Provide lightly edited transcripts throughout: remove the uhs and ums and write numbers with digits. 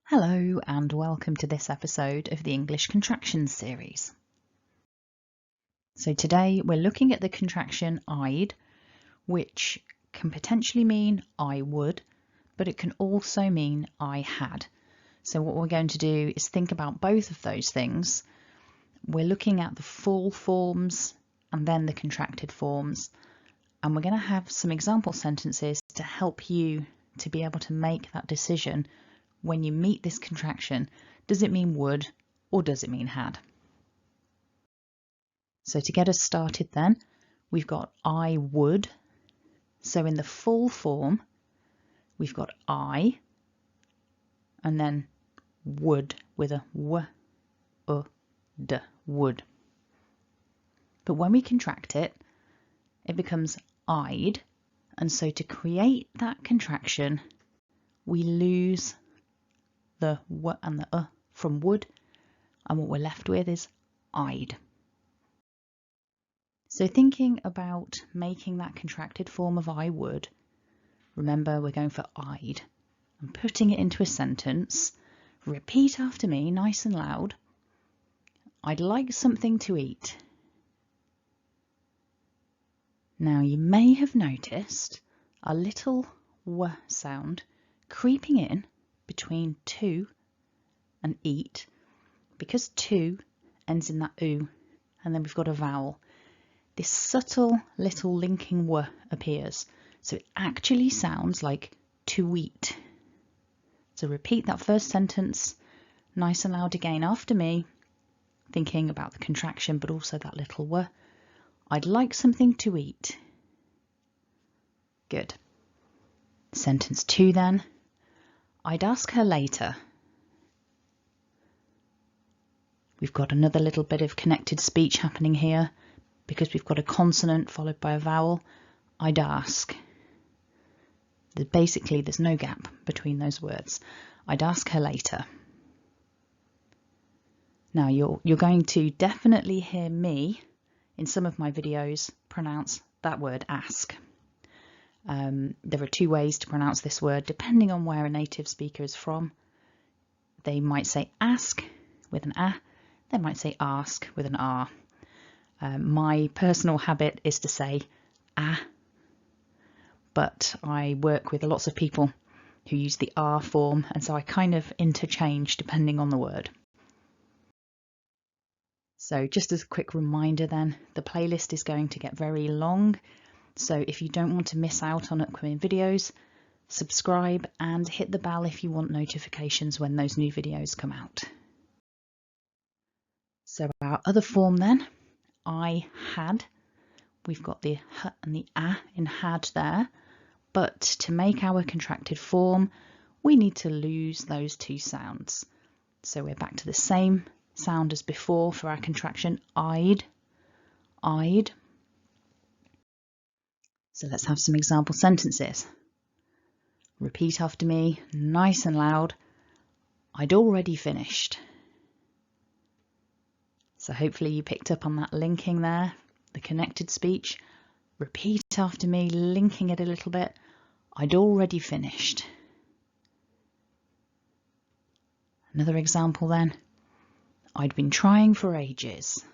Hello and welcome to this episode of the English Contractions series. So today we're looking at the contraction I'd, which can potentially mean I would, but it can also mean I had. So what we're going to do is think about both of those things. We're looking at the full forms and then the contracted forms, and we're going to have some example sentences to help you to be able to make that decision. When you meet this contraction, does it mean would or does it mean had? So to get us started then, we've got I would. So in the full form, we've got I and then would with a w, d, would. But when we contract it, it becomes I'd. And so to create that contraction, we lose the w and the from would, and what we're left with is I'd. So thinking about making that contracted form of I would, remember we're going for I'd, and putting it into a sentence. Repeat after me nice and loud. I'd like something to eat. Now you may have noticed a little w sound creeping in between to and eat, because to ends in that oo, and then we've got a vowel. This subtle little linking w appears, so it actually sounds like to eat. So repeat that first sentence nice and loud again after me, thinking about the contraction but also that little w. I'd like something to eat. Good. Sentence 2 then. I'd ask her later. We've got another little bit of connected speech happening here because we've got a consonant followed by a vowel. I'd ask. Basically, there's no gap between those words. I'd ask her later. Now you're going to definitely hear me in some of my videos pronounce that word ask. There are two ways to pronounce this word depending on where a native speaker is from. They might say ask with an a, they might say ask with an r. My personal habit is to say ah, but I work with lots of people who use the r form, and so I kind of interchange depending on the word. So just as a quick reminder then, the playlist is going to get very long. So if you don't want to miss out on upcoming videos, subscribe and hit the bell if you want notifications when those new videos come out. So our other form then, I had. We've got the h and the a in had there, but to make our contracted form, we need to lose those two sounds. So we're back to the same sound as before for our contraction, I'd. So let's have some example sentences. Repeat after me, nice and loud. I'd already finished. So hopefully you picked up on that linking there, the connected speech. Repeat after me, linking it a little bit. I'd already finished. Another example then. I'd been trying for ages.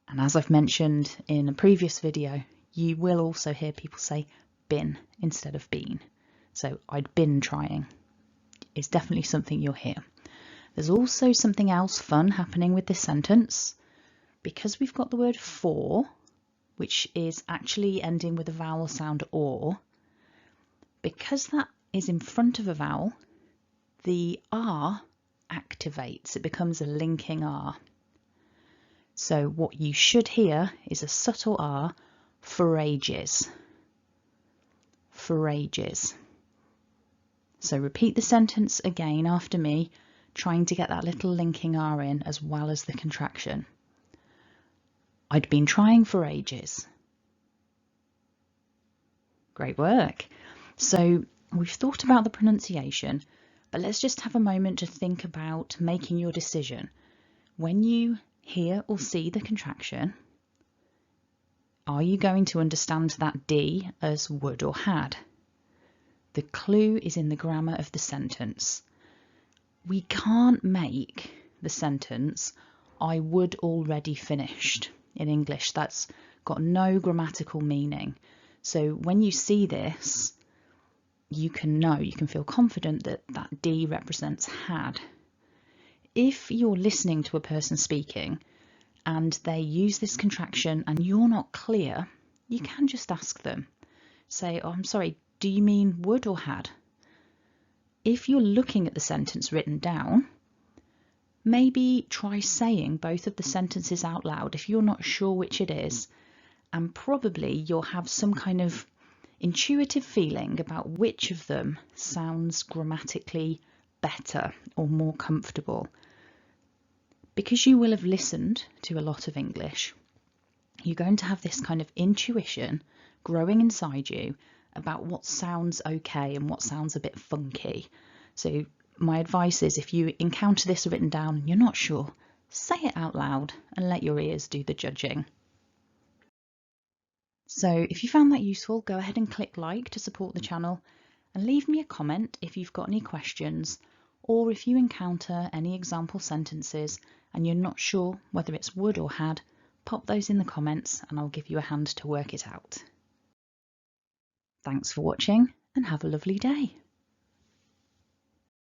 And as I've mentioned in a previous video, you will also hear people say been instead of been. So I'd been trying is definitely something you'll hear. There's also something else fun happening with this sentence. Because we've got the word for, which is actually ending with a vowel sound or, because that is in front of a vowel, the R activates. It becomes a linking R. So what you should hear is a subtle R for ages. For ages. So repeat the sentence again after me, trying to get that little linking R in as well as the contraction. I'd been trying for ages. Great work. So we've thought about the pronunciation, but let's just have a moment to think about making your decision. When you hear or see the contraction, are you going to understand that D as would or had? The clue is in the grammar of the sentence. We can't make the sentence, I would already finished. In English, that's got no grammatical meaning. So when you see this, you can feel confident that that D represents had. If you're listening to a person speaking and they use this contraction and you're not clear, you can just ask them. Say, oh, I'm sorry, do you mean would or had? If you're looking at the sentence written down, maybe try saying both of the sentences out loud if you're not sure which it is, and probably you'll have some kind of intuitive feeling about which of them sounds grammatically better or more comfortable. Because you will have listened to a lot of English, you're going to have this kind of intuition growing inside you about what sounds okay and what sounds a bit funky. So my advice is, if you encounter this written down and you're not sure, say it out loud and let your ears do the judging. So if you found that useful, go ahead and click like to support the channel, and leave me a comment if you've got any questions, or if you encounter any example sentences and you're not sure whether it's would or had, pop those in the comments and I'll give you a hand to work it out. Thanks for watching and have a lovely day.